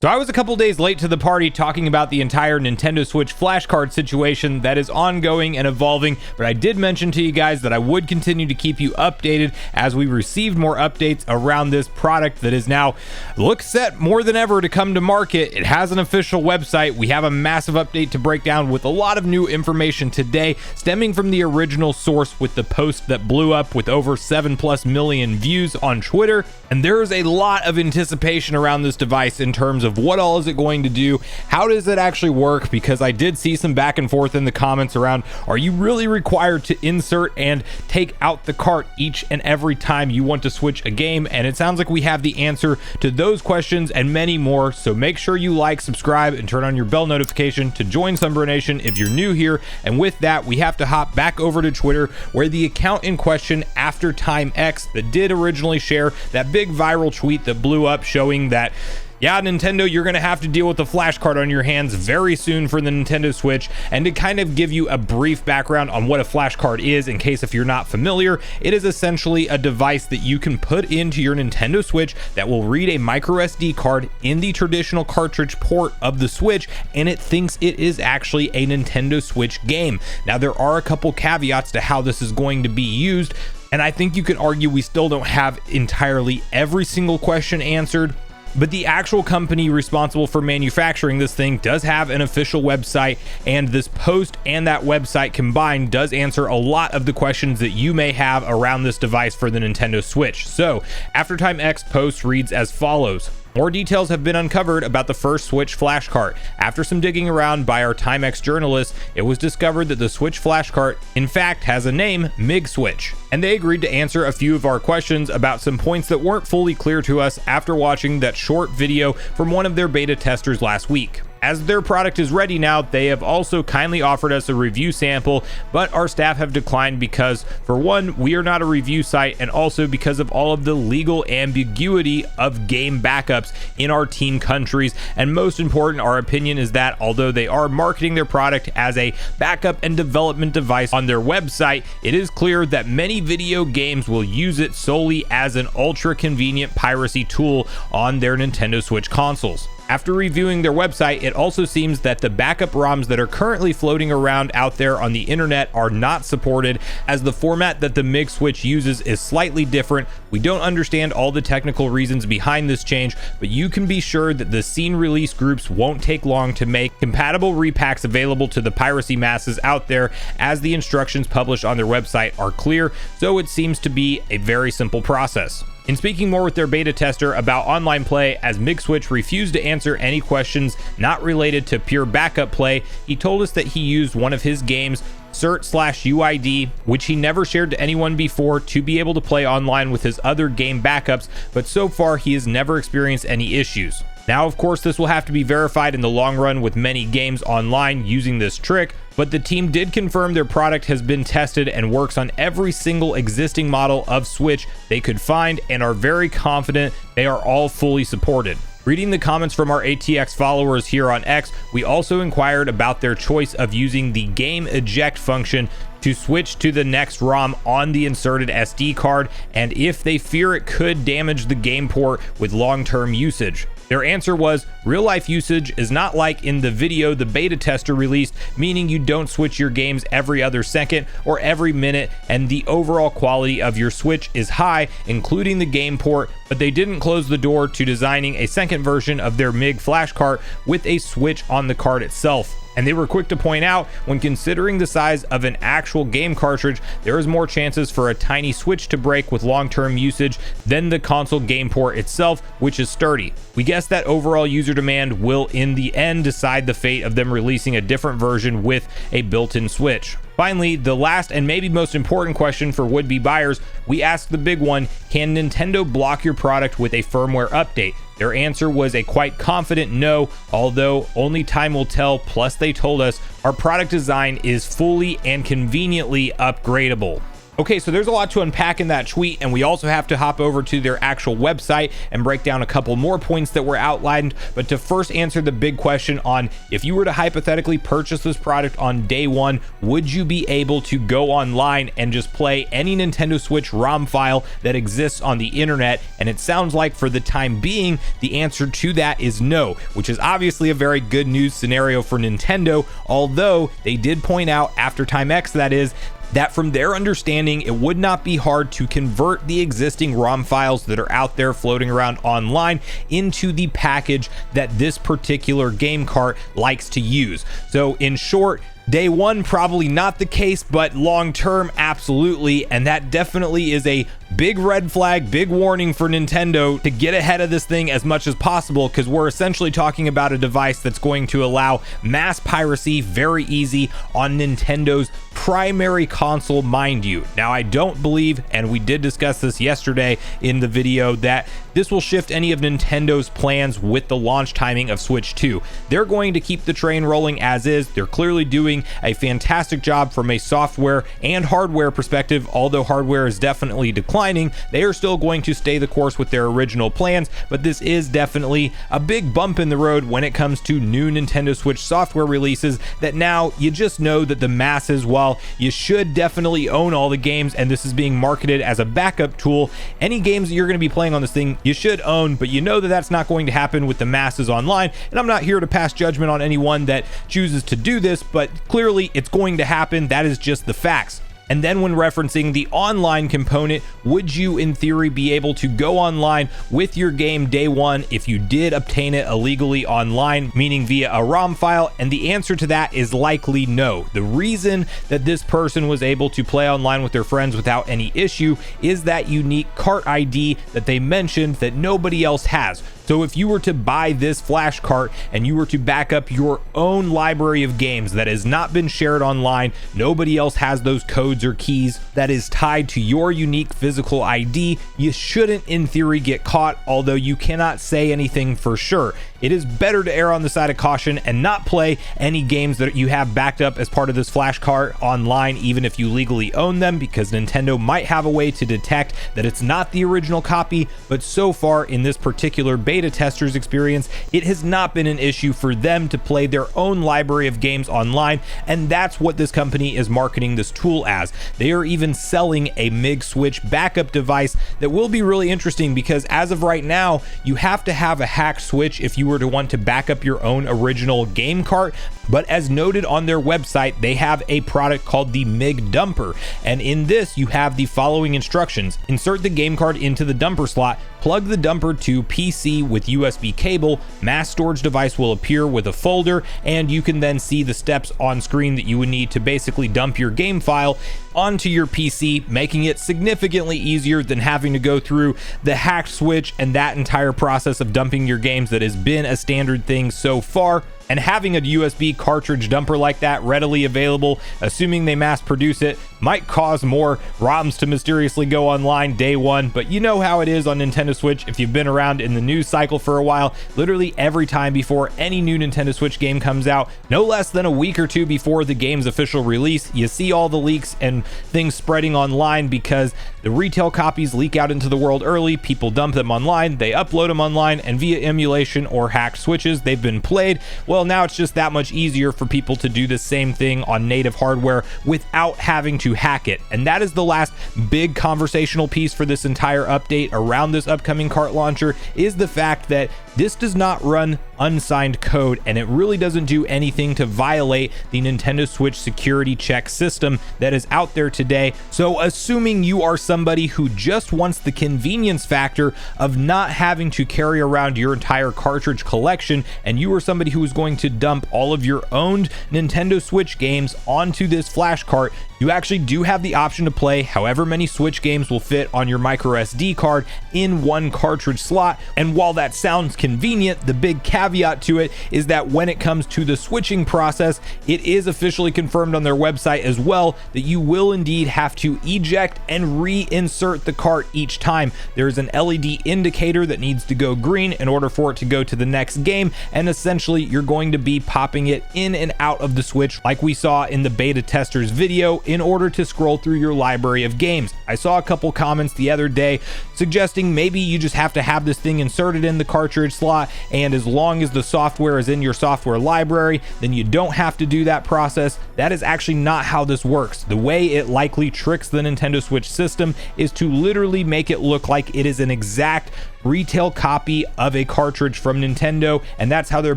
So I was a couple days late to the party talking about the entire Nintendo Switch flashcard situation that is ongoing and evolving, but I did mention to you guys that I would continue to keep you updated as we received more updates around this product that is now looks set more than ever to come to market. It has an official website. We have a massive update to break down with a lot of new information today, stemming from the original source with the post that blew up with over 7+ million views on Twitter. And there is a lot of anticipation around this device in terms of what all is it going to do? How does it actually work? Because I did see some back and forth in the comments around, are you really required to insert and take out the cart each and every time you want to switch a game? And it sounds like we have the answer to those questions and many more. So make sure you like, subscribe, and turn on your bell notification to join Sunbro Nation if you're new here. And with that, we have to hop back over to Twitter, where the account in question, After Time X, that did originally share that big viral tweet that blew up showing that, yeah, Nintendo, you're going to have to deal with the flash card on your hands very soon for the Nintendo Switch. And to kind of give you a brief background on what a flash card is, in case if you're not familiar, it is essentially a device that you can put into your Nintendo Switch that will read a micro SD card in the traditional cartridge port of the Switch, and it thinks it is actually a Nintendo Switch game. Now, there are a couple caveats to how this is going to be used, and I think you could argue we still don't have entirely every single question answered. But the actual company responsible for manufacturing this thing does have an official website, and this post and that website combined does answer a lot of the questions that you may have around this device for the Nintendo Switch. So, After Time X post reads as follows. More details have been uncovered about the first Switch flash cart. After some digging around by our Timex journalists, it was discovered that the Switch flash cart, in fact, has a name, MIG Switch. And they agreed to answer a few of our questions about some points that weren't fully clear to us after watching that short video from one of their beta testers last week. As their product is ready now, they have also kindly offered us a review sample, but our staff have declined because, for one, we are not a review site, and also because of all of the legal ambiguity of game backups in our team countries. And most important, our opinion is that although they are marketing their product as a backup and development device on their website, it is clear that many video games will use it solely as an ultra convenient piracy tool on their Nintendo Switch consoles. After reviewing their website, it also seems that the backup ROMs that are currently floating around out there on the internet are not supported, as the format that the MIG Switch uses is slightly different. We don't understand all the technical reasons behind this change, but you can be sure that the scene release groups won't take long to make compatible repacks available to the piracy masses out there, as the instructions published on their website are clear, so it seems to be a very simple process. In speaking more with their beta tester about online play, as MIG Switch refused to answer any questions not related to pure backup play, he told us that he used one of his games, cert/UID, which he never shared to anyone before, to be able to play online with his other game backups, but so far he has never experienced any issues. Now, of course, this will have to be verified in the long run with many games online using this trick, but the team did confirm their product has been tested and works on every single existing model of Switch they could find, and are very confident they are all fully supported. Reading the comments from our ATX followers here on X, we also inquired about their choice of using the game eject function to switch to the next ROM on the inserted SD card, and if they fear it could damage the game port with long-term usage. Their answer was, real life usage is not like in the video the beta tester released, meaning you don't switch your games every other second or every minute, and the overall quality of your Switch is high, including the game port, but they didn't close the door to designing a second version of their MIG flash cart with a switch on the card itself. And they were quick to point out, when considering the size of an actual game cartridge, there is more chances for a tiny Switch to break with long-term usage than the console game port itself, which is sturdy. We guess that overall user demand will in the end decide the fate of them releasing a different version with a built-in Switch. Finally, the last and maybe most important question for would-be buyers, we asked the big one, can Nintendo block your product with a firmware update? Their answer was a quite confident no, although only time will tell, plus they told us our product design is fully and conveniently upgradable. Okay, so there's a lot to unpack in that tweet, and we also have to hop over to their actual website and break down a couple more points that were outlined. But to first answer the big question on if you were to hypothetically purchase this product on day one, would you be able to go online and just play any Nintendo Switch ROM file that exists on the internet? And it sounds like for the time being, the answer to that is no, which is obviously a very good news scenario for Nintendo, although they did point out, after Time X that is, that from their understanding, it would not be hard to convert the existing ROM files that are out there floating around online into the package that this particular game cart likes to use. So in short, day one, probably not the case, but long term, absolutely. And that definitely is a big red flag, big warning for Nintendo to get ahead of this thing as much as possible, because we're essentially talking about a device that's going to allow mass piracy very easy on Nintendo's primary console, mind you. Now, I don't believe, and we did discuss this yesterday in the video, that this will shift any of Nintendo's plans with the launch timing of Switch 2. They're going to keep the train rolling as is. They're clearly doing a fantastic job from a software and hardware perspective. Although hardware is definitely declining, they are still going to stay the course with their original plans, but this is definitely a big bump in the road when it comes to new Nintendo Switch software releases, that now you just know that the masses, while you should definitely own all the games and this is being marketed as a backup tool, any games that you're going to be playing on this thing you should own, but you know that that's not going to happen with the masses online. And I'm not here to pass judgment on anyone that chooses to do this, but clearly it's going to happen. That is just the facts. And then when referencing the online component, would you in theory be able to go online with your game day one if you did obtain it illegally online, meaning via a ROM file? And the answer to that is likely no. The reason that this person was able to play online with their friends without any issue is that unique cart ID that they mentioned that nobody else has. So if you were to buy this flash cart and you were to back up your own library of games that has not been shared online, nobody else has those codes or keys, that is tied to your unique physical ID, you shouldn't in theory get caught, although you cannot say anything for sure. It is better to err on the side of caution and not play any games that you have backed up as part of this flash cart online, even if you legally own them, because Nintendo might have a way to detect that it's not the original copy. But so far in this particular beta tester's experience, it has not been an issue for them to play their own library of games online, and that's what this company is marketing this tool as. They are even selling a MIG Switch backup device that will be really interesting, because as of right now, you have to have a hacked Switch if you were to want to back up your own original game cart. But as noted on their website, they have a product called the MIG Dumper, and in this you have the following instructions. Insert the game card into the dumper slot, plug the dumper to PC with USB cable, mass storage device will appear with a folder, and you can then see the steps on screen that you would need to basically dump your game file onto your PC, making it significantly easier than having to go through the hacked Switch and that entire process of dumping your games that has been a standard thing so far. And having a USB cartridge dumper like that readily available, assuming they mass produce it, might cause more ROMs to mysteriously go online day one. But you know how it is on Nintendo Switch. If you've been around in the news cycle for a while, literally every time before any new Nintendo Switch game comes out, no less than a week or two before the game's official release, you see all the leaks and things spreading online because the retail copies leak out into the world early, people dump them online, they upload them online, and via emulation or hacked Switches, they've been played. Well, now it's just that much easier for people to do the same thing on native hardware without having to hack it. And that is the last big conversational piece for this entire update around this upcoming cart launcher, is the fact that this does not run unsigned code, and it really doesn't do anything to violate the Nintendo Switch security check system that is out there today. So assuming you are somebody who just wants the convenience factor of not having to carry around your entire cartridge collection, and you are somebody who is going to dump all of your owned Nintendo Switch games onto this flash cart, you actually do have the option to play however many Switch games will fit on your micro SD card in one cartridge slot. And while that sounds convenient. The big caveat to it is that when it comes to the switching process, it is officially confirmed on their website as well that you will indeed have to eject and reinsert the cart each time. There's an LED indicator that needs to go green in order for it to go to the next game, and essentially you're going to be popping it in and out of the Switch like we saw in the beta testers video in order to scroll through your library of games. I saw a couple comments the other day suggesting maybe you just have to have this thing inserted in the cartridge slot, and as long as the software is in your software library, then you don't have to do that process. That is actually not how this works. The way it likely tricks the Nintendo Switch system is to literally make it look like it is an exact retail copy of a cartridge from Nintendo, and that's how they're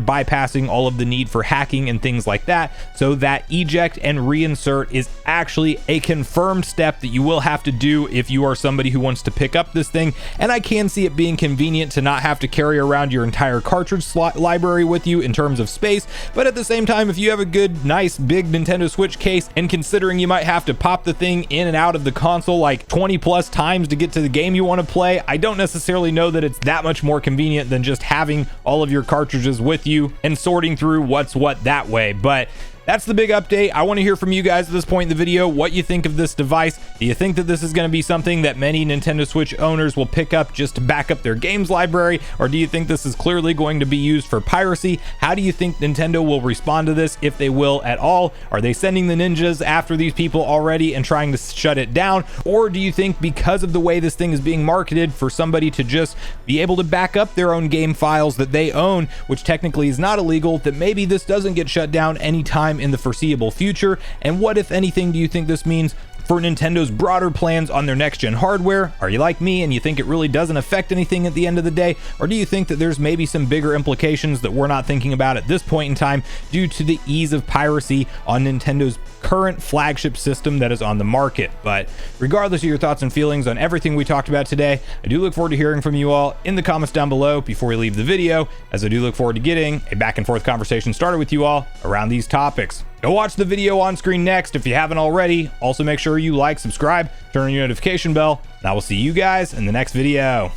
bypassing all of the need for hacking and things like that. So that eject and reinsert is actually a confirmed step that you will have to do if you are somebody who wants to pick up this thing, and I can see it being convenient to not have to carry around your entire cartridge slot library with you in terms of space. But at the same time, if you have a good, nice, big Nintendo Switch case, and considering you might have to pop the thing in and out of the console like 20 plus times to get to the game you want to play, I don't necessarily know that it's that much more convenient than just having all of your cartridges with you and sorting through what's what that way. But that's the big update. I want to hear from you guys at this point in the video what you think of this device. Do you think that this is going to be something that many Nintendo Switch owners will pick up just to back up their games library, or do you think this is clearly going to be used for piracy? How do you think Nintendo will respond to this, if they will at all? Are they sending the ninjas after these people already and trying to shut it down? Or do you think because of the way this thing is being marketed for somebody to just be able to back up their own game files that they own, which technically is not illegal, that maybe this doesn't get shut down anytime in the foreseeable future? And what, if anything, do you think this means for Nintendo's broader plans on their next gen hardware? Are you like me and you think it really doesn't affect anything at the end of the day? Or do you think that there's maybe some bigger implications that we're not thinking about at this point in time due to the ease of piracy on Nintendo's current flagship system that is on the market? But regardless of your thoughts and feelings on everything we talked about today, I do look forward to hearing from you all in the comments down below before we leave the video, as I do look forward to getting a back and forth conversation started with you all around these topics. Go watch the video on screen next if you haven't already. Also make sure you like, subscribe, turn on your notification bell, and I will see you guys in the next video.